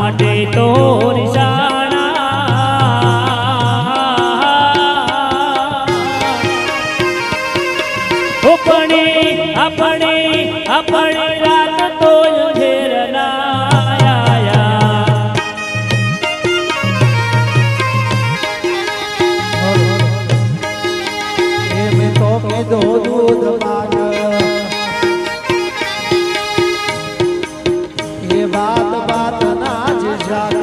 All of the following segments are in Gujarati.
માટે તો રિસાણા આપણે રાત તો ઘેર ના આયા એમ તો કીધો દૂધ પાન એ વાત ના જ જાગ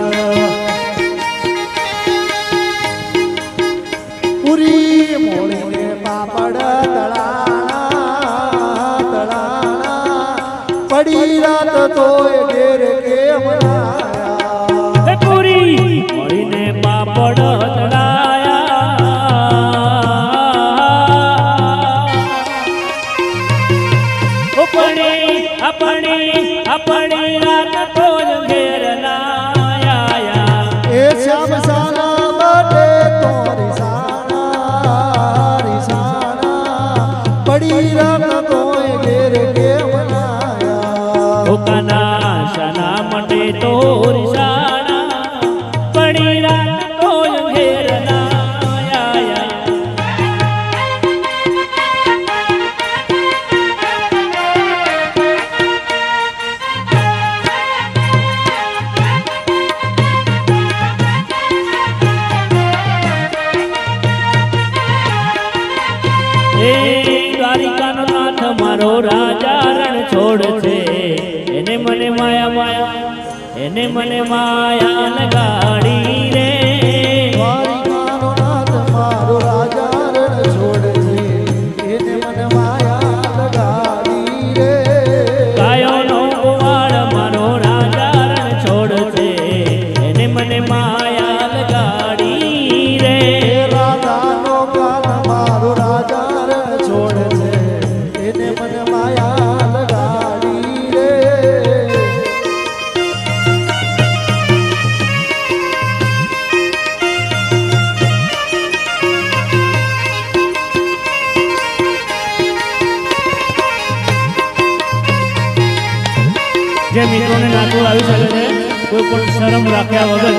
પૂરી મોળીને પાપડ પડી રાત તોય ઘેર કેમ આયા પૂરી મળીને પાપડ તળાયા આપણે રાત તો ઘેર ના આયા એ શ્યામ સાના બાટે તો રિસાણા પડી રાત તોય ઘેર કેમ કાના શાના માટે તો રિસાણા પડી રાત તો ઘેર ના આયા એ દ્વારિકાનો નાથ મારો રાજા રણ છોડ છે એને મને માયા લગાડી રે દ્વારિકાનો નાથ મારો રાજા રણ છોડ છે એને મને માયા લગાડી રે કાયોનો ગોવાળ મારો રાજા રણ છોડ છે એને મને માયા લગાડી રે રાધાનો કાન મારો રાજા રણ છોડ છે એને મને માયા લગાડી રે જે મિત્રોને નાચવું આવી શકે છે કોઈ પણ શરમ રાખ્યા વગર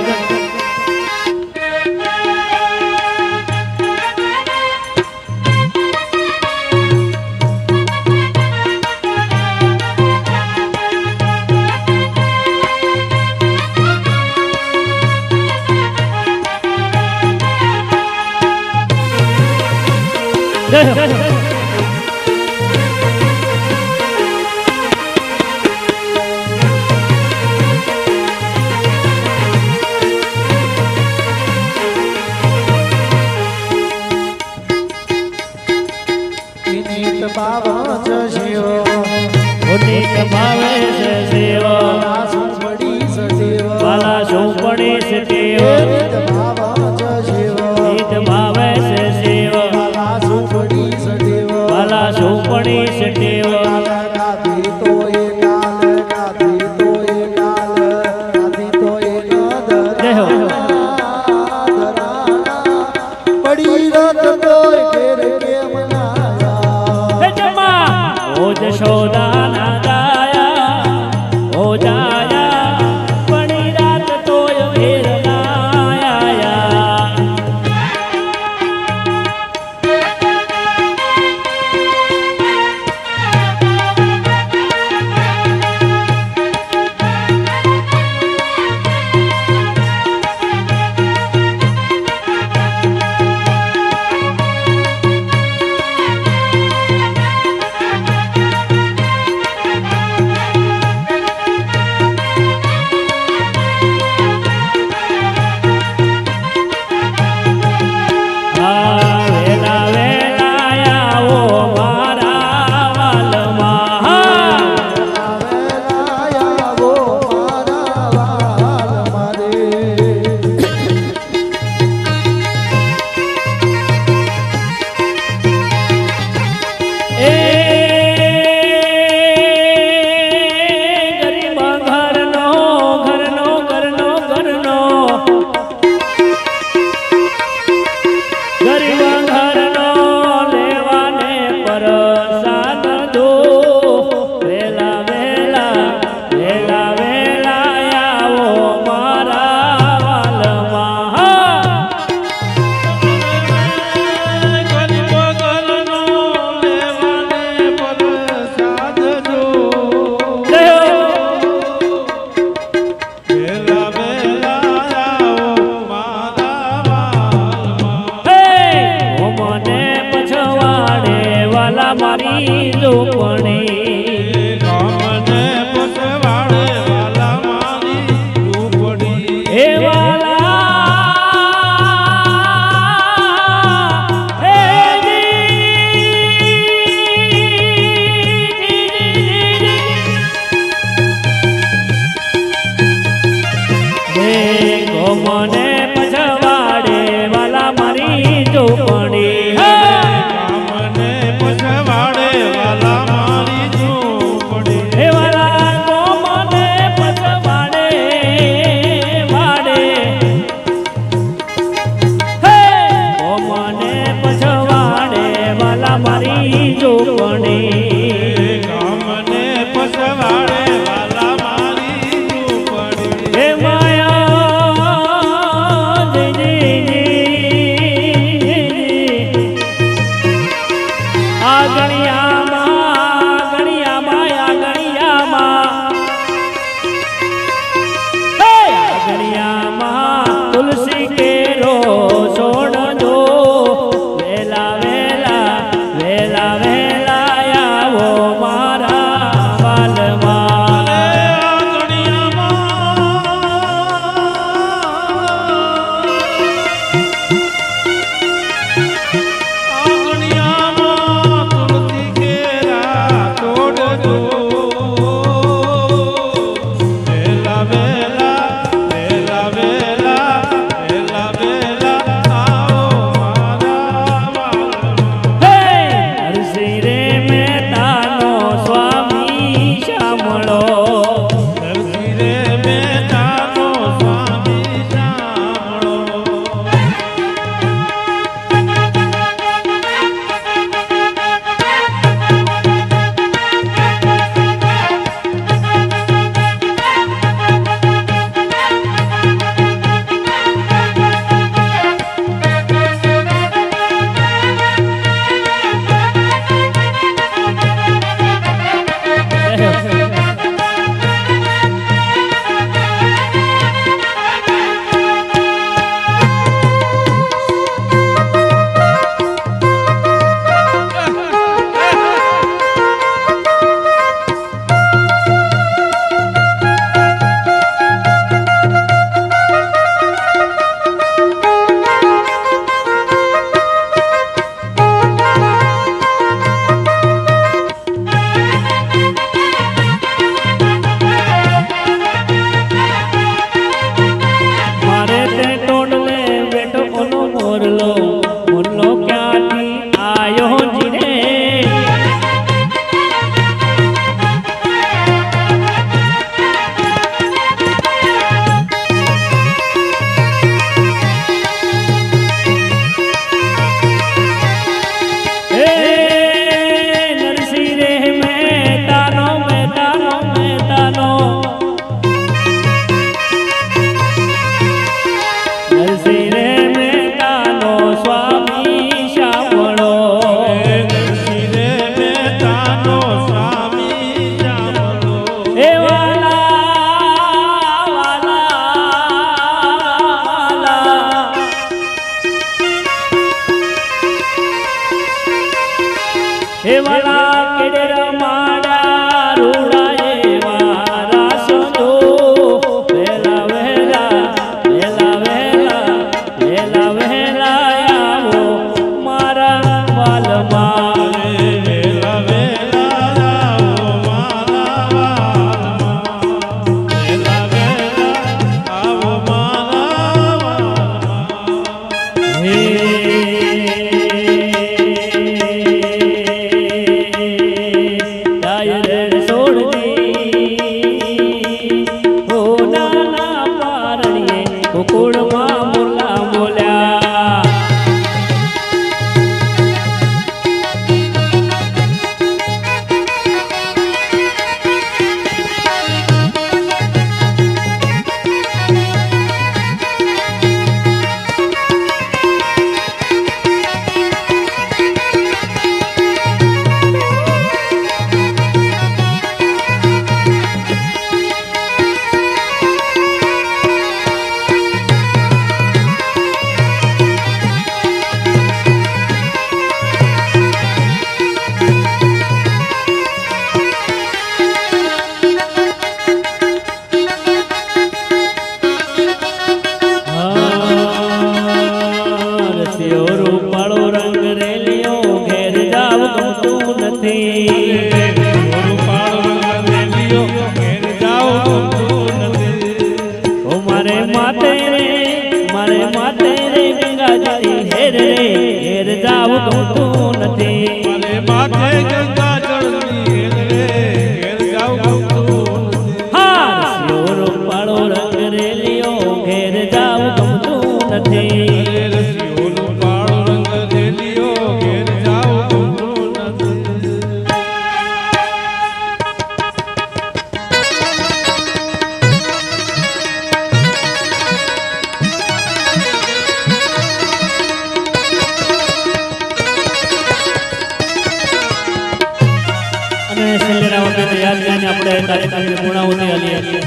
નિત બાવા જ શિવ ઉનિત ભાવે છે સેવ સુપડી સદેવ વાલા સોપડી છે ટેવ નિત બાવા જ શિવ નિત ભાવે છે સેવ સુપડી સદેવ વાલા સોપડી છે ટેવ ગાધી તો એ કાલ ગાધી તો એ કાલ ગાધી તો એ પડી રાત તો ઘેર કેમ ઓ જશોદા ના ગાયા ઓ જાયા પડી રાત તો ઘેર ના આયા મને પછવાડે વાલા મારી ઝૂંપડી મને પછવાડે વાલા મારી ઝૂંપડી હે વાલા મને પછવાડે વાડે હે મને પછવાડે વાલા મારી ઝૂંપડી મને પછવાડે વાલા મારી ઝૂંપડી હે માયા આ ગણિયામાં તુલસી કેરો છોડજો વેલા વેલા વેલા વેલા આવો મારા વાલમાં હરસી રે મહેતાનો સ્વામી શામળો મારે તે ટોડલે બેટો ઓલો મોરલો મોરલો ક્યાંથી આયો જીને એ નરસિંહ રે મહેતાનો મહેતાનો મહેતાનો નરસિંહ રે મહેતાનો સ્વામી શામળો હે વાલા વાલા હે વાલા કેડર માડા રૂડા એવા રાસજો વેલા વેલા વેલા વેલા વેલા વેલા આવો મારા વાલમાં કુકુળમાં મુલા બોલ્યા નથી. અરે રસિયોનું પાળું રંગ રેલિયો ઘેર જાવું ગમતું નથી. અને છેલ્લેના વખતે યાદ કરીને આપણે કાર્યક્રમની પૂર્ણાહુતિ આલીએ.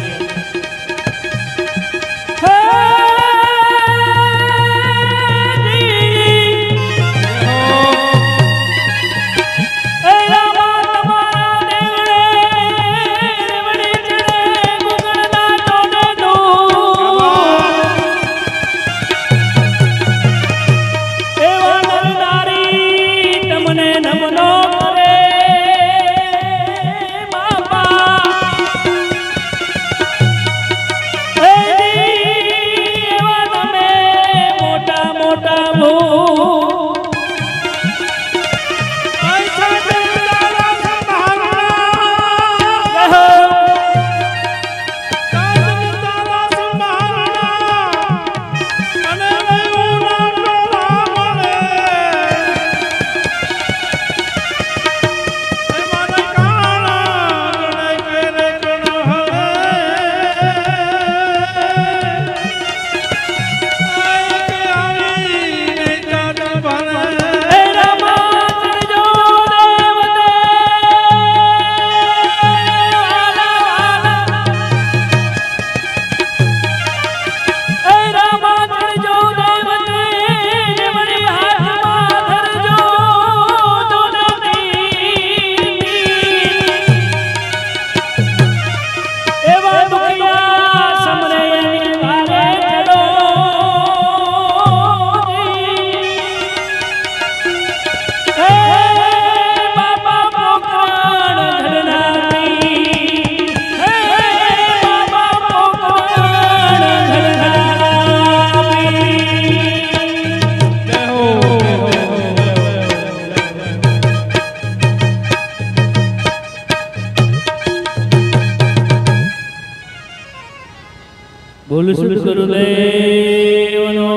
બોલ શ્રી ગુરુદેવનો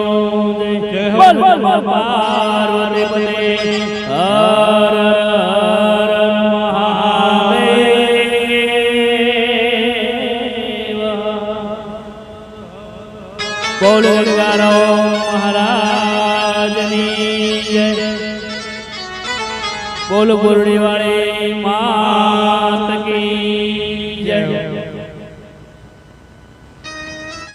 જય. બોલ બોલ બોલ પાર્વતી પતે હર હર મહાદેવ. બોલ ગંગારો મહારાજની જય. બોલ ગુરડી વાળી માત કી જય.